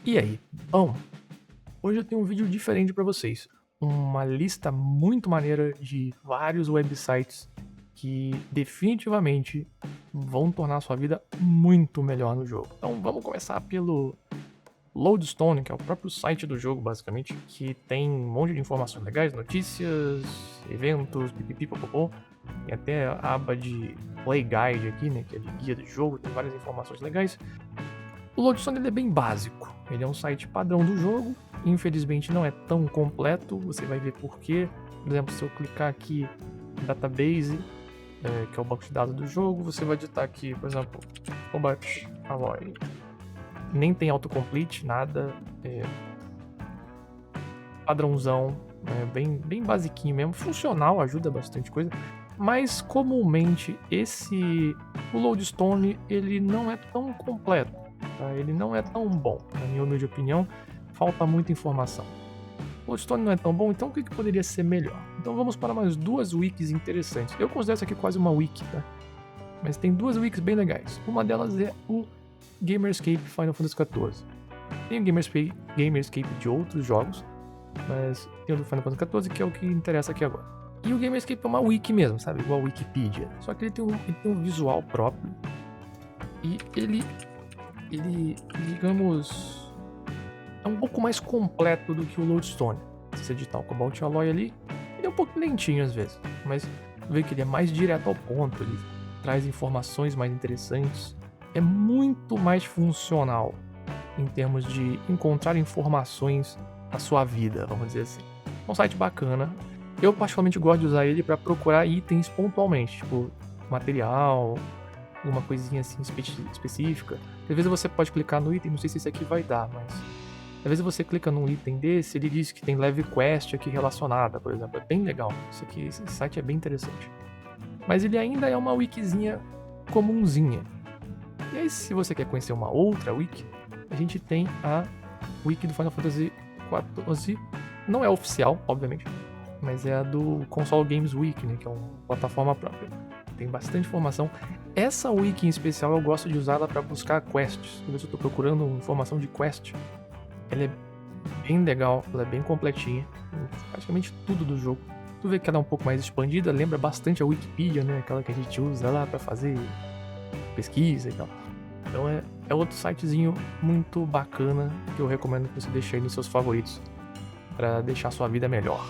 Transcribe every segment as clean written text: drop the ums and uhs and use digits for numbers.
E aí? Bom, hoje eu tenho um vídeo diferente para vocês. Uma lista muito maneira de vários websites que definitivamente vão tornar a sua vida muito melhor no jogo. Então vamos começar pelo Lodestone, que é o próprio site do jogo, basicamente, que tem um monte de informações legais, notícias, eventos, pipipipopopô. Tem até a aba de Play Guide aqui, né, que é de guia do jogo, tem várias informações legais. O Lodestone ele é bem básico, ele é um site padrão do jogo, infelizmente não é tão completo, você vai ver por quê. Por exemplo, se eu clicar aqui em Database, que é o banco de dados do jogo, você vai digitar aqui, por exemplo, Combat Alloy. Nem tem autocomplete, nada, padrãozão, bem basiquinho mesmo, funcional, ajuda bastante coisa, mas comumente o Lodestone ele não é tão completo, tá? Ele não é tão bom, na minha humilde opinião, falta muita informação. O Lodestone não é tão bom, então o que poderia ser melhor? Então vamos para mais duas wikis interessantes. Eu considero isso aqui quase uma wiki, tá? Mas tem duas wikis bem legais. Uma delas é o Gamerscape Final Fantasy XIV. Tem o Gamerscape de outros jogos, mas tem o do Final Fantasy XIV, que é o que interessa aqui agora. E o Gamerscape é uma wiki mesmo, sabe? Igual a Wikipedia. Só que ele tem um visual próprio. E ele, digamos, é um pouco mais completo do que o Lodestone. Se você digitar o Cobalt Alloy ali, ele é um pouco lentinho às vezes. Mas vê que ele é mais direto ao ponto, ele traz informações mais interessantes. É muito mais funcional em termos de encontrar informações na sua vida, vamos dizer assim. É um site bacana. Eu particularmente gosto de usar ele para procurar itens pontualmente, tipo material, alguma coisinha assim específica. Às vezes você pode clicar no item, não sei se esse aqui vai dar, mas às vezes você clica num item desse, ele diz que tem leve quest aqui relacionada, por exemplo. É bem legal. Esse site é bem interessante. Mas ele ainda é uma wikizinha comunzinha. E aí, se você quer conhecer uma outra wiki, a gente tem a wiki do Final Fantasy XIV. Não é oficial, obviamente, mas é a do Console Games Wiki, né, que é uma plataforma própria. Tem bastante informação. Essa wiki em especial eu gosto de usá-la para buscar quests. Às vezes eu estou procurando informação de quest. Ela é bem legal, ela é bem completinha. Praticamente tudo do jogo. Tu vê que ela é um pouco mais expandida, lembra bastante a Wikipedia, né? Aquela que a gente usa lá para fazer pesquisa e tal. Então é outro sitezinho muito bacana que eu recomendo que você deixe aí nos seus favoritos para deixar sua vida melhor.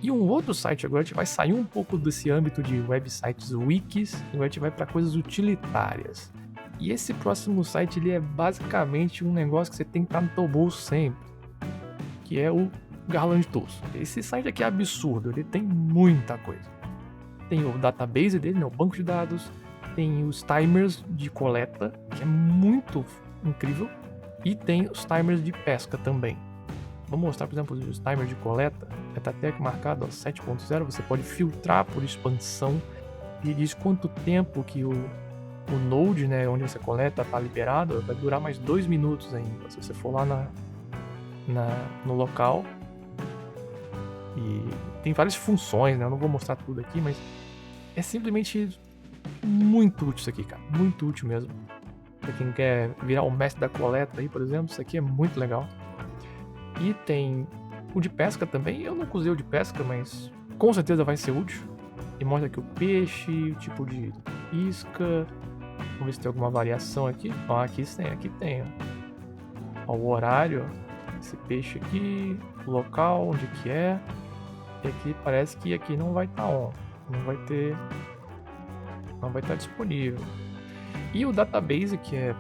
E um outro site agora, a gente vai sair um pouco desse âmbito de websites wikis e agora a gente vai para coisas utilitárias. E esse próximo site ele é basicamente um negócio que você tem que estar no teu bolso sempre, que é o Garland Tools. Esse site aqui é absurdo, ele tem muita coisa. Tem o database dele, né, o banco de dados, tem os timers de coleta, que é muito incrível, e tem os timers de pesca também. Vou mostrar, por exemplo, os timers de coleta. Está até aqui marcado, ó, 7.0, você pode filtrar por expansão e diz quanto tempo que o node, né, onde você coleta, está liberado. Vai durar mais 2 minutos ainda, se você for lá no local. E tem várias funções, né, eu não vou mostrar tudo aqui, mas é simplesmente muito útil isso aqui, cara, muito útil mesmo. Pra quem quer virar o mestre da coleta aí, por exemplo, isso aqui é muito legal. E tem o de pesca também, eu nunca usei o de pesca, mas com certeza vai ser útil. E mostra aqui o peixe, o tipo de isca. Vamos ver se tem alguma variação aqui. Ó, aqui tem. Ó, o horário, esse peixe aqui, o local, onde que é. E aqui parece que aqui não vai estar on, não vai estar disponível. E o database, que é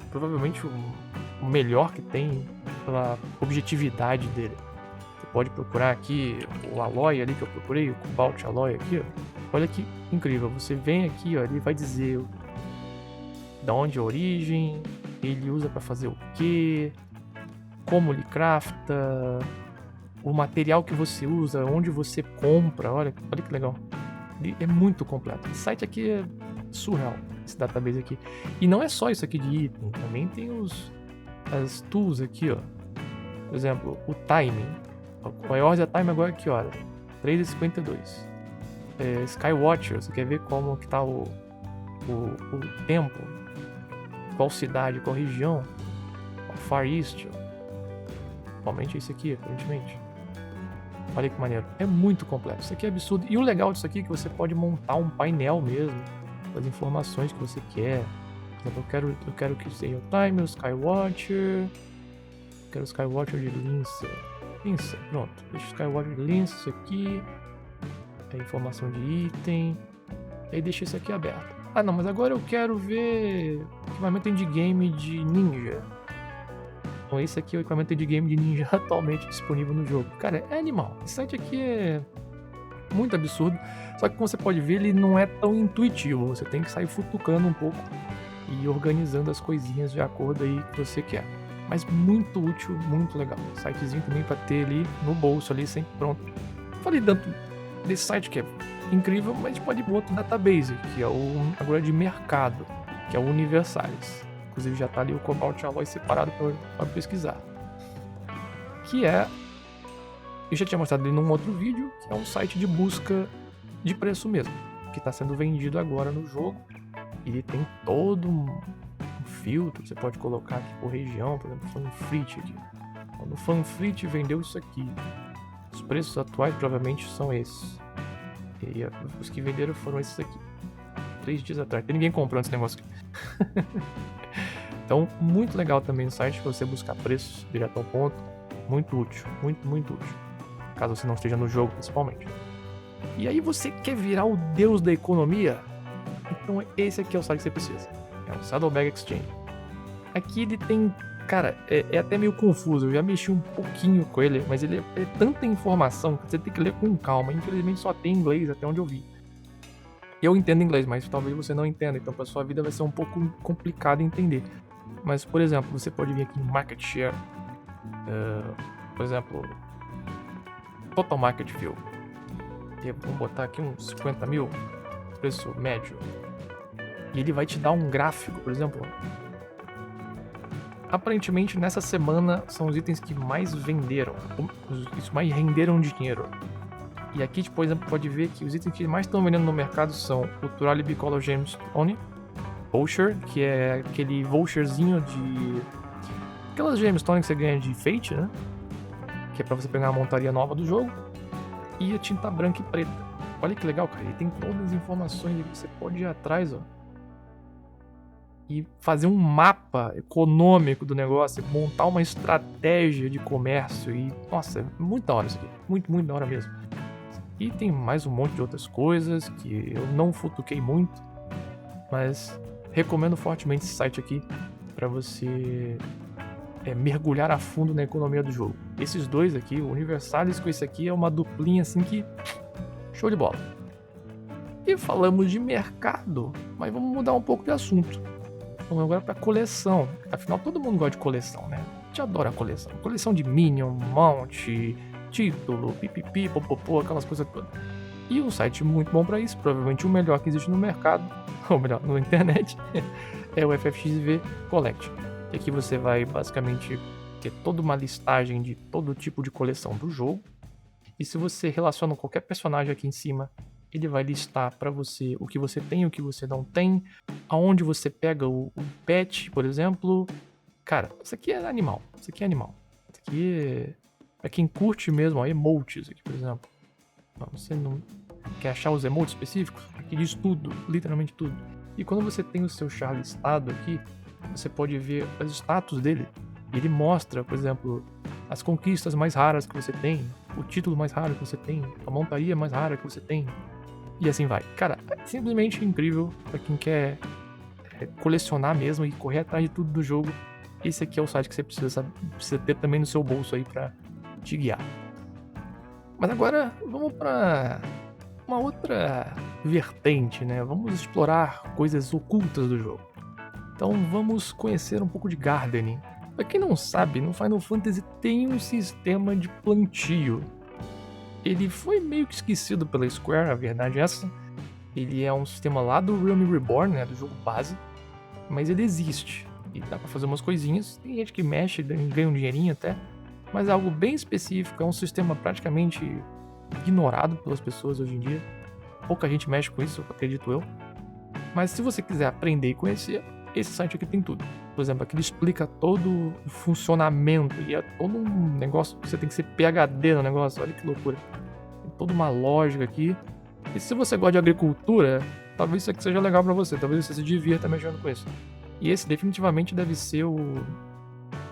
provavelmente o melhor que tem pela objetividade dele. Você pode procurar aqui o Alloy ali que eu procurei, o Cobalt Alloy aqui, ó. Olha que incrível, você vem aqui, ó, ele vai dizer da onde é a origem, ele usa para fazer o que, como ele crafta, o material que você usa, onde você compra, olha que legal. Ele é muito completo. Esse site aqui é surreal, esse database aqui. E não é só isso aqui de item, também tem as tools aqui, ó. Por exemplo, o timing. O Eorzea Time agora é que hora? 3h52. Skywatcher, você quer ver como que tá o tempo? Qual cidade, qual região? Far East, principalmente esse aqui, aparentemente. Olha que maneiro. É muito completo. Isso aqui é absurdo. E o legal disso aqui é que você pode montar um painel mesmo, com as informações que você quer. Por exemplo, eu quero que seja o Time, o Skywatcher. Quero o Skywatcher de Lince. Lince, pronto. Deixa o Skywatcher de Lince, isso aqui. É informação de item. E aí deixa isso aqui aberto. Ah não, mas agora eu quero ver equipamento endgame de ninja. Então esse aqui é o equipamento endgame de ninja atualmente disponível no jogo. Cara, é animal. Esse site aqui é muito absurdo. Só que como você pode ver, ele não é tão intuitivo. Você tem que sair futucando um pouco e organizando as coisinhas de acordo aí que você quer. Mas muito útil, muito legal. Sitezinho também pra ter ali no bolso ali, sempre pronto. Falei tanto desse site que é incrível, mas a gente pode ir pro outro database, que é o agora de mercado, que é o Universalis. Inclusive já tá ali o Cobalt Alloy separado para pesquisar. Que é... Eu já tinha mostrado ele num outro vídeo, que é um site de busca de preço mesmo, que está sendo vendido agora no jogo. Ele tem todo um filtro, você pode colocar aqui por região, por exemplo, Fanfleet aqui. Quando o Fanfleet vendeu isso aqui, os preços atuais provavelmente são esses. E os que venderam foram esses aqui. 3 dias atrás. Tem ninguém comprando esse negócio aqui. Então, muito legal também no site você buscar preços direto ao ponto. Muito útil, muito útil. Caso você não esteja no jogo, principalmente. E aí você quer virar o deus da economia? Então esse aqui é o site que você precisa. É o Saddlebag Exchange. Aqui ele tem... Cara, é até meio confuso. Eu já mexi um pouquinho com ele, mas ele é tanta informação que você tem que ler com calma. Infelizmente só tem inglês, até onde eu vi. Eu entendo inglês, mas talvez você não entenda. Então pra sua vida vai ser um pouco complicado entender. Mas, por exemplo, você pode vir aqui em Market Share. Por exemplo, Total Market View. E vamos botar aqui uns 50 mil. Preço médio. E ele vai te dar um gráfico, por exemplo. Aparentemente, nessa semana, são os itens que mais venderam. Os que mais renderam dinheiro. E aqui, por exemplo, pode ver que os itens que mais estão vendendo no mercado são o Turali Bicolor Gemstone Voucher, que é aquele voucherzinho de... Aquelas gemstones que você ganha de Fate, né? Que é pra você pegar a montaria nova do jogo. E a tinta branca e preta. Olha que legal, cara. Ele tem todas as informações que você pode ir atrás, ó. E fazer um mapa econômico do negócio, montar uma estratégia de comércio e... Nossa, é muito da hora isso aqui. Muito da hora mesmo. E tem mais um monte de outras coisas que eu não futuquei muito, mas recomendo fortemente esse site aqui para você mergulhar a fundo na economia do jogo. Esses dois aqui, o Universalis com esse aqui, é uma duplinha assim que... Show de bola. E falamos de mercado, mas vamos mudar um pouco de assunto. Vamos agora para coleção. Afinal, todo mundo gosta de coleção, né? A gente adora coleção. Coleção de Minion, Mount, título, pipipi, popopô, aquelas coisas todas. E um site muito bom para isso, provavelmente o melhor que existe no mercado, ou melhor, na internet, é o FFXV Collect. E aqui você vai basicamente ter toda uma listagem de todo tipo de coleção do jogo. E se você relaciona qualquer personagem aqui em cima, ele vai listar para você o que você tem e o que você não tem, aonde você pega o pet, por exemplo. Cara, isso aqui é animal. Isso aqui é animal. Isso aqui é quem curte mesmo, ó, emotes aqui, por exemplo. Você não quer achar os emotes específicos? Aqui diz tudo, literalmente tudo. E quando você tem o seu char listado aqui, você pode ver os status dele. Ele mostra, por exemplo, as conquistas mais raras que você tem, o título mais raro que você tem, a montaria mais rara que você tem, e assim vai. Cara, é simplesmente incrível para quem quer colecionar mesmo e correr atrás de tudo do jogo. Esse aqui é o site que você precisa ter também no seu bolso aí para te guiar. Mas agora vamos para uma outra vertente, né? Vamos explorar coisas ocultas do jogo. Então vamos conhecer um pouco de gardening. Pra quem não sabe, no Final Fantasy tem um sistema de plantio. Ele foi meio que esquecido pela Square, a verdade é essa. Ele é um sistema lá do Realm Reborn, né, do jogo base. Mas ele existe. E dá pra fazer umas coisinhas. Tem gente que mexe, ganha um dinheirinho até. Mas é algo bem específico, é um sistema praticamente ignorado pelas pessoas hoje em dia. Pouca gente mexe com isso, acredito eu. Mas se você quiser aprender e conhecer, esse site aqui tem tudo. Por exemplo, aqui ele explica todo o funcionamento e é todo um negócio que você tem que ser PhD no negócio. Olha que loucura. Tem toda uma lógica aqui. E se você gosta de agricultura, talvez isso aqui seja legal pra você. Talvez você se divirta mexendo com isso. E esse definitivamente deve ser o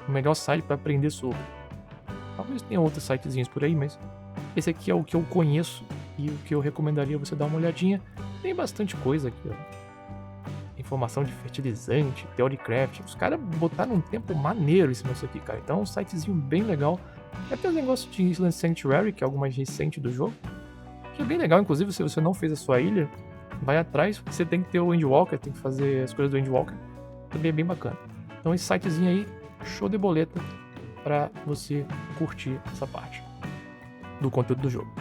melhor site pra aprender sobre. Talvez tenha outros sitezinhos por aí, mas esse aqui é o que eu conheço e o que eu recomendaria você dar uma olhadinha. Tem bastante coisa aqui, ó. Informação de fertilizante, Theorycraft. Os caras botaram um tempo maneiro em cima disso aqui, cara. Então é um sitezinho bem legal. Até o negócio de Island Sanctuary, que é algo mais recente do jogo. Que é bem legal, inclusive, se você não fez a sua ilha, vai atrás, porque você tem que ter o Endwalker, tem que fazer as coisas do Endwalker. Também é bem bacana. Então esse sitezinho aí, show de boleta pra você curtir essa parte do conteúdo do jogo.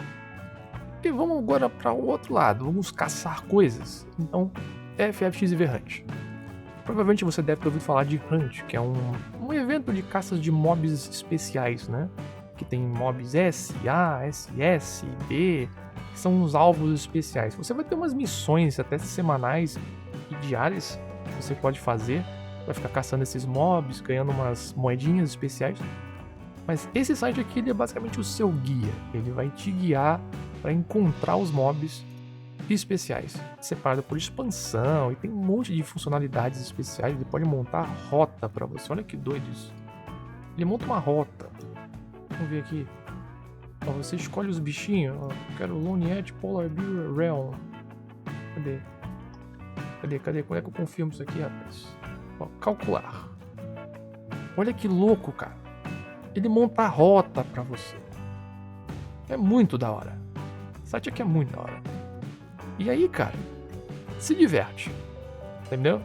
E vamos agora para o outro lado, vamos caçar coisas. Então, FFXV Hunt. Provavelmente você deve ter ouvido falar de Hunt, que é um evento de caças de mobs especiais, né? Que tem mobs S, A, SS, B, que são os alvos especiais. Você vai ter umas missões até semanais e diárias que você pode fazer. Vai ficar caçando esses mobs, ganhando umas moedinhas especiais. Mas esse site aqui ele é basicamente o seu guia. Ele vai te guiar para encontrar os mobs especiais, separado por expansão, e tem um monte de funcionalidades especiais. Ele pode montar rota para você. Olha que doido isso. Ele monta uma rota. Vamos ver aqui. Ó, você escolhe os bichinhos. Ó, eu quero Lone Edge, Polar Bear, Realm. Cadê? Como é que eu confirmo isso aqui, rapaz? Ó, calcular. Olha que louco, cara. Ele monta a rota para você. É muito da hora. O site aqui é muito da hora. E aí, cara, se diverte, entendeu?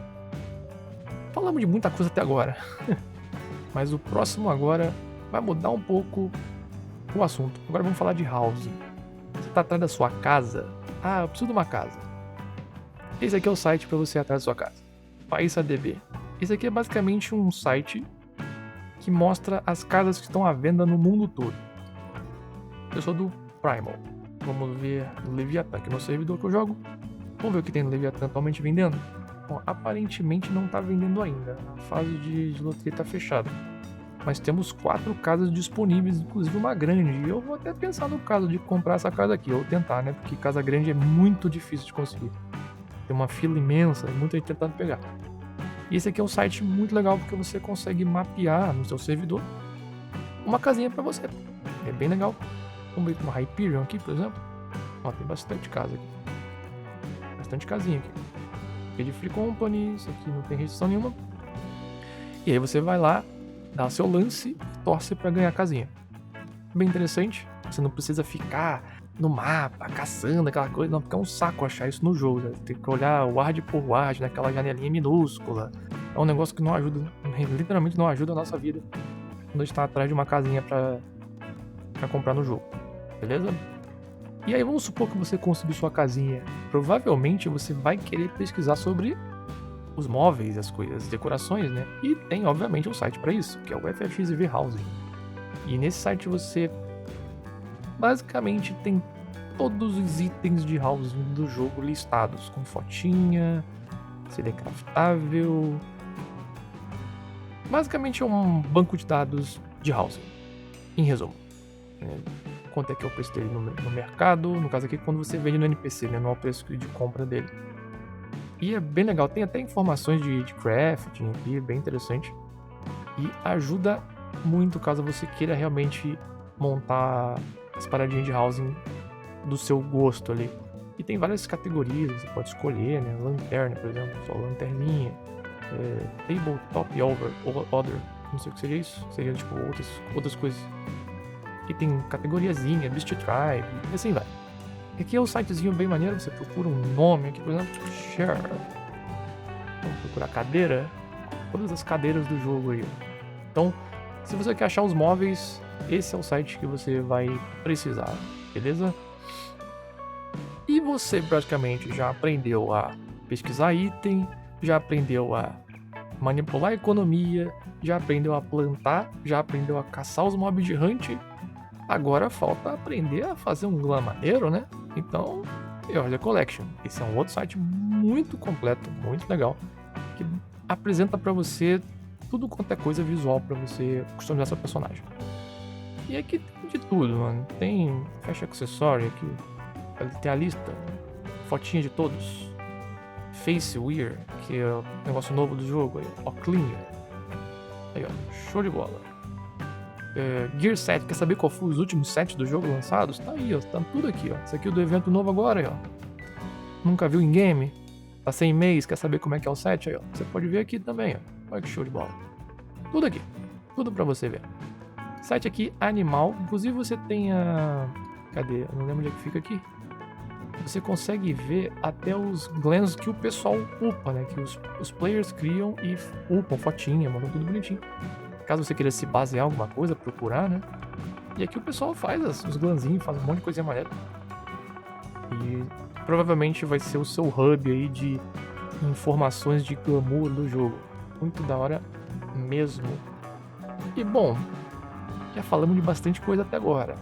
Falamos de muita coisa até agora, mas o próximo agora vai mudar um pouco o assunto. Agora vamos falar de housing. Você tá atrás da sua casa? Ah, eu preciso de uma casa. Esse aqui é o site para você ir atrás da sua casa. PaísADB. Esse aqui é basicamente um site que mostra as casas que estão à venda no mundo todo. Eu sou do Primal. Vamos ver o Leviathan, que é o servidor que eu jogo. Vamos ver o que tem no Leviathan atualmente vendendo. Bom, aparentemente não está vendendo ainda. A fase de loteria está fechada. Mas temos 4 casas disponíveis, inclusive uma grande. E eu vou até pensar no caso de comprar essa casa aqui, ou tentar, né? Porque casa grande é muito difícil de conseguir. Tem uma fila imensa, muita gente tentando pegar. E esse aqui é um site muito legal porque você consegue mapear no seu servidor uma casinha para você. É bem legal. Vamos ver uma Hyperion aqui, por exemplo. Ó, tem bastante casa aqui. Bastante casinha aqui. Aqui é de Free Company, isso aqui não tem restrição nenhuma. E aí você vai lá, dá o seu lance e torce pra ganhar a casinha. Bem interessante. Você não precisa ficar no mapa, caçando aquela coisa. Não, porque é um saco achar isso no jogo. Né? Tem que olhar ward por ward, naquela janelinha minúscula. É um negócio que não ajuda, literalmente não ajuda a nossa vida quando a gente tá atrás de uma casinha pra comprar no jogo. Beleza? E aí vamos supor que você conseguiu sua casinha. Provavelmente você vai querer pesquisar sobre os móveis, as coisas, as decorações, né? E tem obviamente um site para isso, que é o FFXV Housing. E nesse site você basicamente tem todos os itens de housing do jogo listados, com fotinha, se ele é craftável. Basicamente é um banco de dados de housing, em resumo. Quanto é que é o preço dele no mercado, no caso aqui quando você vende no NPC, né, não é o preço de compra dele. E é bem legal, tem até informações de crafting aqui, bem interessante. E ajuda muito caso você queira realmente montar as paradinhas de housing do seu gosto ali. E tem várias categorias, você pode escolher, né, lanterna, por exemplo, só lanterninha, tabletop other, não sei o que seria isso, seria tipo outras coisas. E tem categoriazinha, Beast Tribe, e assim vai. Aqui é um sitezinho bem maneiro, você procura um nome aqui, por exemplo, Share. Vamos procurar cadeira. Todas as cadeiras do jogo aí. Então, se você quer achar os móveis, esse é o site que você vai precisar, beleza? E você praticamente já aprendeu a pesquisar item, já aprendeu a manipular a economia, já aprendeu a plantar, já aprendeu a caçar os mobs de hunt. Agora falta aprender a fazer um glam maneiro, né? Então, Eorzea Collection. Esse é um outro site muito completo, muito legal, que apresenta para você tudo quanto é coisa visual pra você customizar seu personagem. E aqui tem de tudo, mano. Tem Fashion Accessory aqui. Tem a lista. Fotinha de todos. Face Wear, que é o negócio novo do jogo. Aí, ó, Cleaner. Aí, ó, show de bola. Gear Set, quer saber qual foi os últimos sets do jogo lançados? Tá aí, ó, tá tudo aqui, ó. Esse aqui é o do evento novo agora, aí, ó. Nunca viu em game? Tá sem mês, quer saber como é que é o set? Aí, ó. Você pode ver aqui também, ó. Olha que show de bola. Tudo aqui. Tudo pra você ver. Site aqui, animal. Inclusive você tem a... Cadê? Eu não lembro onde é que fica aqui. Você consegue ver até os glens que o pessoal upa, né? Que os players criam e upam fotinha, mandam tudo bonitinho. Caso você queira se basear em alguma coisa, procurar, né? E aqui o pessoal faz os glanzinhos, faz um monte de coisinha maneira. E provavelmente vai ser o seu hub aí de informações de glamour do jogo. Muito da hora mesmo. E bom, já falamos de bastante coisa até agora.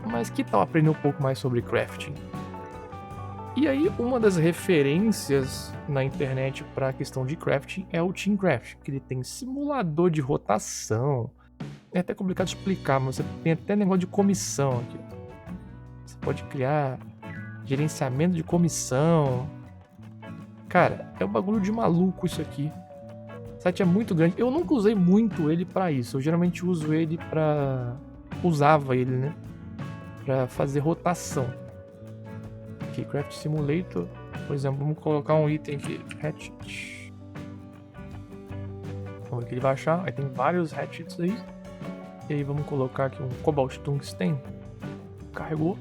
Mas que tal aprender um pouco mais sobre crafting? E aí, uma das referências na internet para a questão de crafting é o Teamcraft, que ele tem simulador de rotação. É até complicado de explicar, mas você tem até negócio de comissão aqui. Você pode criar gerenciamento de comissão. Cara, é um bagulho de maluco isso aqui. O site é muito grande. Eu nunca usei muito ele para isso. Eu geralmente uso ele para... Usava ele, né? Para fazer rotação. Aqui, Craft Simulator. Por exemplo, vamos colocar um item aqui. Hatchet. Vamos ver o que ele vai achar. Aí tem vários hatchets aí. E aí vamos colocar aqui um Cobalt Tungsten. Carregou.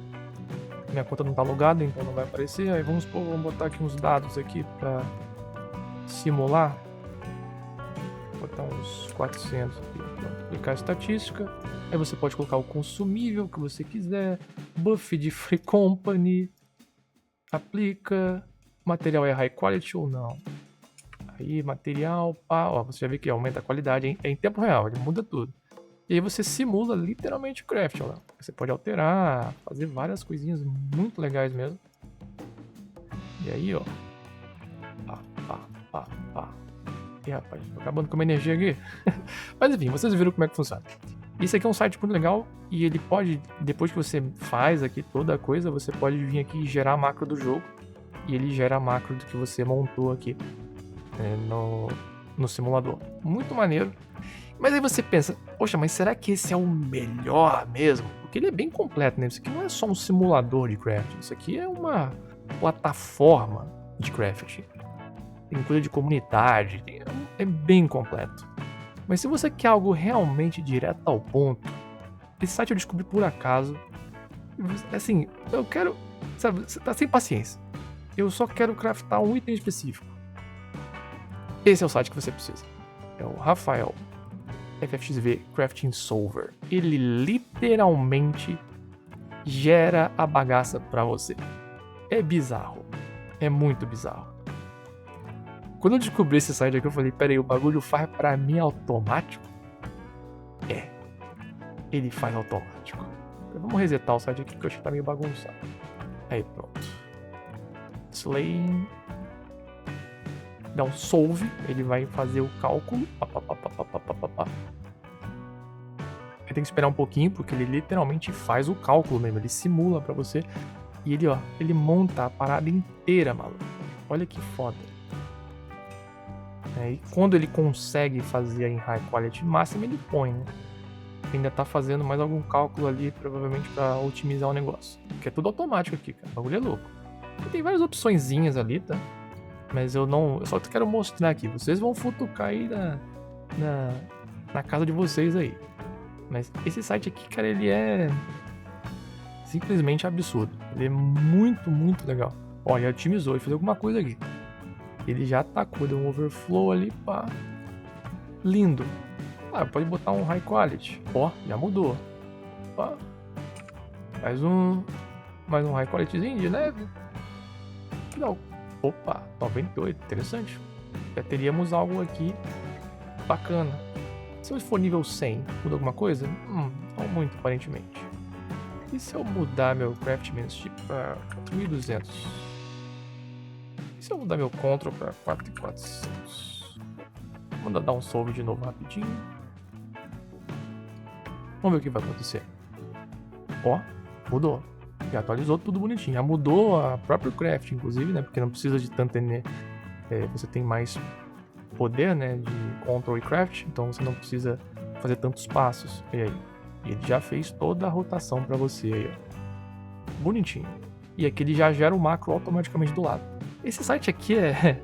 Minha conta não tá logada, então não vai aparecer. Aí vamos botar aqui uns dados aqui para simular. Vou botar uns 400 aqui. Aplicar a estatística. Aí você pode colocar o consumível que você quiser. Buff de Free Company. Aplica. Material é high quality ou não? Aí, material, pá, ó, você já vê que aumenta a qualidade, hein? É em tempo real, ele muda tudo. E aí você simula literalmente o craft, ó. Você pode alterar, fazer várias coisinhas muito legais mesmo. E aí, ó. Pá, pá, pá, pá. E rapaz, tô acabando com a minha energia aqui. Mas enfim, vocês viram como é que funciona. Isso aqui é um site muito legal e ele pode, depois que você faz aqui toda a coisa, você pode vir aqui e gerar a macro do jogo. E ele gera a macro do que você montou aqui no simulador. Muito maneiro. Mas aí você pensa, poxa, mas será que esse é o melhor mesmo? Porque ele é bem completo, né? Isso aqui não é só um simulador de crafting, isso aqui é uma plataforma de crafting. Tem coisa de comunidade, é bem completo. Mas se você quer algo realmente direto ao ponto, esse site eu descobri por acaso. Assim, eu quero, sabe, você tá sem paciência. Eu só quero craftar um item específico. Esse é o site que você precisa. É o Rafael FFXV Crafting Solver. Ele literalmente gera a bagaça pra você. É bizarro. É muito bizarro. Quando eu descobri esse site aqui, eu falei, peraí, o bagulho faz pra mim automático? É. Ele faz automático. Então, vamos resetar o site aqui, porque eu acho que tá meio bagunçado. Aí, pronto. Slaying. Dá um solve, ele vai fazer o cálculo. Aí tem que esperar um pouquinho, porque ele literalmente faz o cálculo mesmo. Ele simula pra você. E ele, ó, ele monta a parada inteira, maluco. Olha que foda. E quando ele consegue fazer em high quality máxima, ele põe, né? Ainda tá fazendo mais algum cálculo ali, provavelmente pra otimizar o negócio. Porque é tudo automático aqui, cara. O bagulho é louco. E tem várias opçõezinhas ali, tá? Mas eu só quero mostrar aqui. Vocês vão futucar aí na casa de vocês aí. Mas esse site aqui, cara, ele é simplesmente absurdo. Ele é muito, muito legal. Olha, ele otimizou, ele fez alguma coisa aqui. Ele já atacou, deu um overflow ali, pá. Lindo. Ah, pode botar um high quality. Ó, já mudou. Pá. Mais um high qualityzinho de leve. Não. Opa, 98, interessante. Já teríamos algo aqui bacana. Se eu for nível 100, muda alguma coisa? Não muito, aparentemente. E se eu mudar meu Craftsmanship para 4200? E se eu mudar meu Control para 4400? Vou dar um solve de novo rapidinho. Vamos ver o que vai acontecer. Ó, mudou. Já atualizou tudo bonitinho. Já mudou a própria craft, inclusive, né? Porque não precisa de tanto você tem mais poder, né? De control e craft. Então você não precisa fazer tantos passos. E aí? Ele já fez toda a rotação pra você aí, ó. Bonitinho. E aqui ele já gera o macro automaticamente do lado. Esse site aqui é...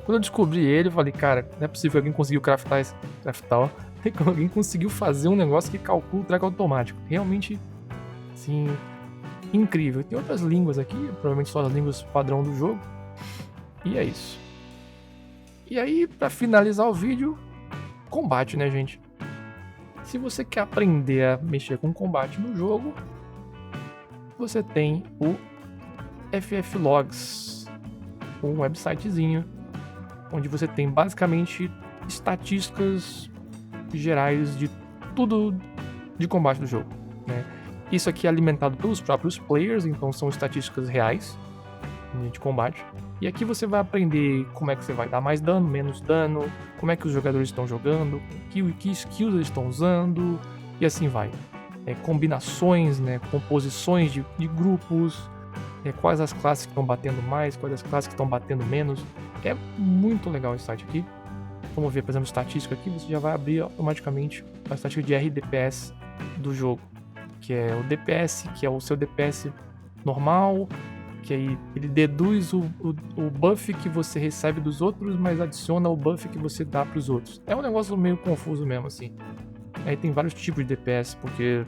Quando eu descobri ele, eu falei, cara, não é possível que alguém conseguiu craftar, ó. Alguém conseguiu fazer um negócio que calcula o treco automático. Realmente, assim, incrível. Tem outras línguas aqui, provavelmente só as línguas padrão do jogo. E é isso. E aí, pra finalizar o vídeo, combate, né, gente? Se você quer aprender a mexer com combate no jogo, você tem o FF Logs, um websitezinho onde você tem basicamente estatísticas gerais de tudo de combate do jogo, né? Isso aqui é alimentado pelos próprios players, então são estatísticas reais de combate. E aqui você vai aprender como é que você vai dar mais dano, menos dano, como é que os jogadores estão jogando, que skills eles estão usando, e assim vai. Combinações, né, composições de grupos, quais as classes que estão batendo mais, quais as classes que estão batendo menos. É muito legal esse site aqui. Vamos ver, por exemplo, estatística aqui, você já vai abrir automaticamente a estatística de RDPS do jogo, que é o DPS, que é o seu DPS normal, que aí ele deduz o buff que você recebe dos outros, mas adiciona o buff que você dá para os outros. É um negócio meio confuso mesmo, assim. Aí tem vários tipos de DPS, porque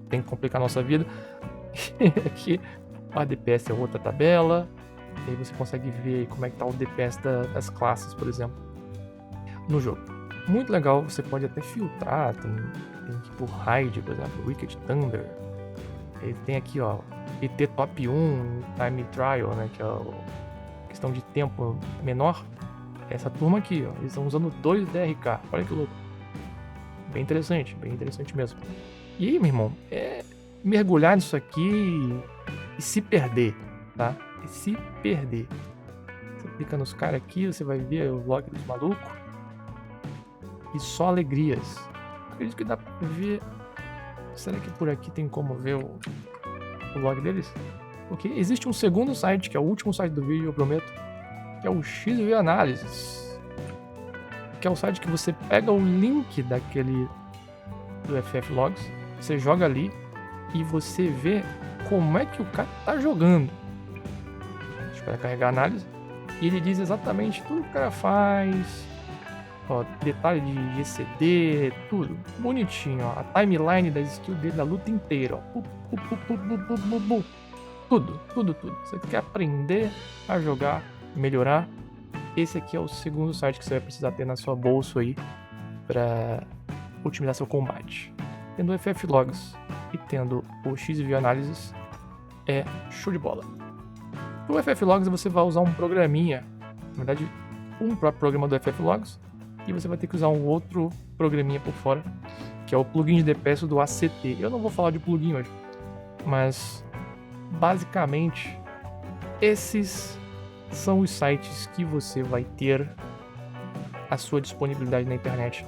tem que complicar a nossa vida. Aqui, a DPS é outra tabela, e aí você consegue ver como é que tá o DPS das classes, por exemplo, no jogo. Muito legal, você pode até filtrar, tem tipo Raid, por exemplo, Wicked Thunder. Ele tem aqui, ó, ET Top 1, Time Trial, né, que é a questão de tempo menor. Essa turma aqui, ó, eles estão usando 2 DRK, olha que louco. Bem interessante mesmo. E aí, meu irmão, é mergulhar nisso aqui e se perder, tá? E se perder. Você clica nos caras aqui, você vai ver o log dos malucos. E só alegrias. Acredito que dá pra ver. Será que por aqui tem como ver o log deles? Porque existe um segundo site, que é o último site do vídeo, eu prometo, que é o XV Analysis. Que é o site que você pega o link do FF Logs, você joga ali e você vê como é que o cara tá jogando. Espera carregar a análise. E ele diz exatamente tudo que o cara faz. Ó, detalhe de GCD, tudo bonitinho, ó. A timeline da skill dele, da luta inteira, ó. Tudo. Você quer aprender a jogar, melhorar? Esse aqui é o segundo site que você vai precisar ter na sua bolsa aí para otimizar seu combate. Tendo o FF Logs e tendo o XV Analysis, é show de bola. No FF Logs você vai usar um programinha, na verdade um próprio programa do FF Logs, e você vai ter que usar um outro programinha por fora, que é o plugin de DPS do ACT. Eu não vou falar de plugin hoje, mas basicamente esses são os sites que você vai ter à sua disponibilidade na internet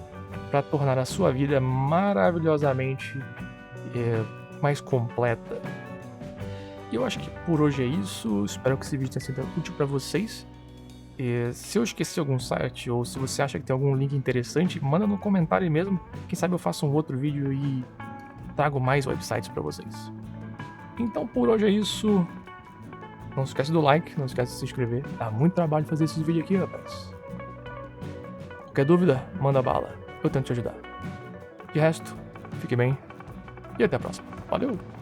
para tornar a sua vida maravilhosamente mais completa. E eu acho que por hoje é isso. Espero que esse vídeo tenha sido útil para vocês. Se eu esqueci algum site ou se você acha que tem algum link interessante, manda no comentário aí mesmo. Quem sabe eu faço um outro vídeo e trago mais websites para vocês. Então por hoje é isso. Não se esquece do like, não se esquece de se inscrever. Dá muito trabalho fazer esses vídeos aqui, rapaz. Qualquer dúvida, manda bala. Eu tento te ajudar. De resto, fique bem e até a próxima. Valeu!